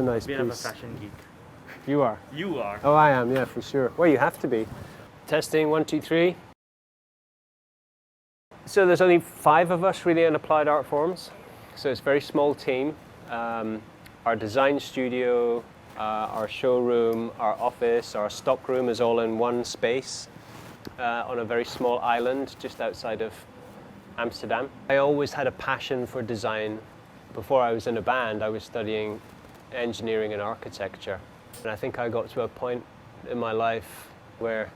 A nice bit of a piece. fashion geek. You are? You are. Oh, I am, yeah, for sure. Well, you have to be. Testing, 1, 2, 3. So there's only 5 of us really in Applied Art Forms. So it's a very small team. Our design studio, our showroom, our office, our stockroom is all in one space on a very small island just outside of Amsterdam. I always had a passion for design. Before I was in a band, I was studying engineering and architecture. And I think I got to a point in my life where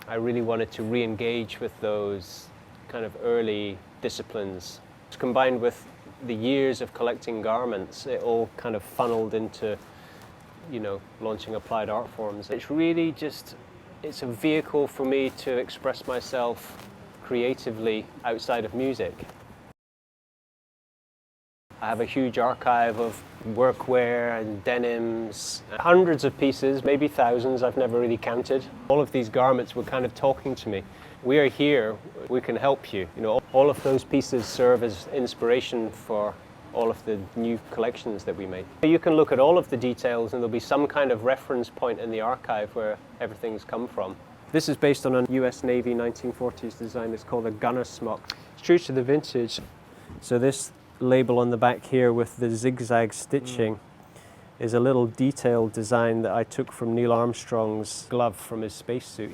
I really wanted to re-engage with those kind of early disciplines. Combined with the years of collecting garments, it all kind of funneled into, you know, launching Applied Art Forms. It's really just, it's a vehicle for me to express myself creatively outside of music. I have a huge archive of workwear and denims, hundreds of pieces, maybe thousands, I've never really counted. All of these garments were kind of talking to me. We are here, we can help you. You know, all of those pieces serve as inspiration for all of the new collections that we make. You can look at all of the details and there'll be some kind of reference point in the archive where everything's come from. This is based on a US Navy 1940s design. It's called a gunner smock. It's true to the vintage. So this label on the back here with the zigzag stitching is a little detailed design that I took from Neil Armstrong's glove from his spacesuit.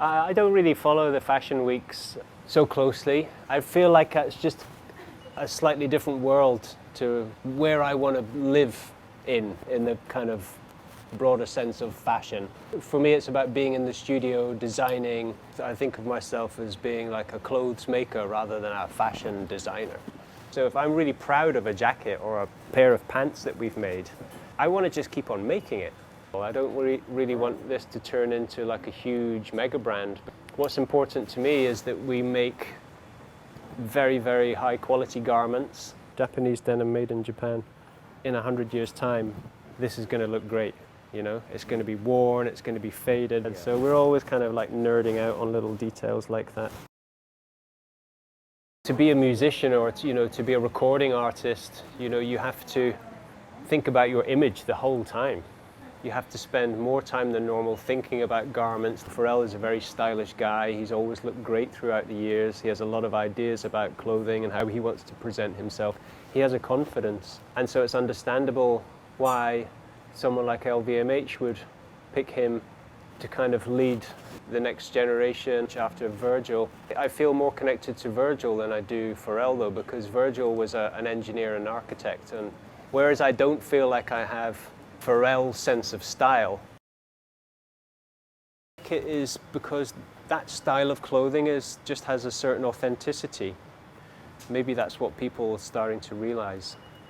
I don't really follow the fashion weeks so closely. I feel like it's just a slightly different world to where I want to live in the kind of broader sense of fashion. For me, it's about being in the studio, designing. I think of myself as being like a clothes maker rather than a fashion designer. So if I'm really proud of a jacket or a pair of pants that we've made, I want to just keep on making it. I don't really want this to turn into like a huge mega brand. What's important to me is that we make very, very high quality garments. Japanese denim made in Japan. In 100 years' time, this is going to look great. You know, it's going to be worn, it's going to be faded. And so we're always kind of like nerding out on little details like that. To be a musician or, you know, to be a recording artist, you know, you have to think about your image the whole time. You have to spend more time than normal thinking about garments. Pharrell is a very stylish guy. He's always looked great throughout the years. He has a lot of ideas about clothing and how he wants to present himself. He has a confidence. And so it's understandable why someone like LVMH would pick him to kind of lead the next generation after Virgil. I feel more connected to Virgil than I do Pharrell though, because Virgil was an engineer and architect, and whereas I don't feel like I have Pharrell's sense of style. It is because that style of clothing just has a certain authenticity. Maybe that's what people are starting to realize.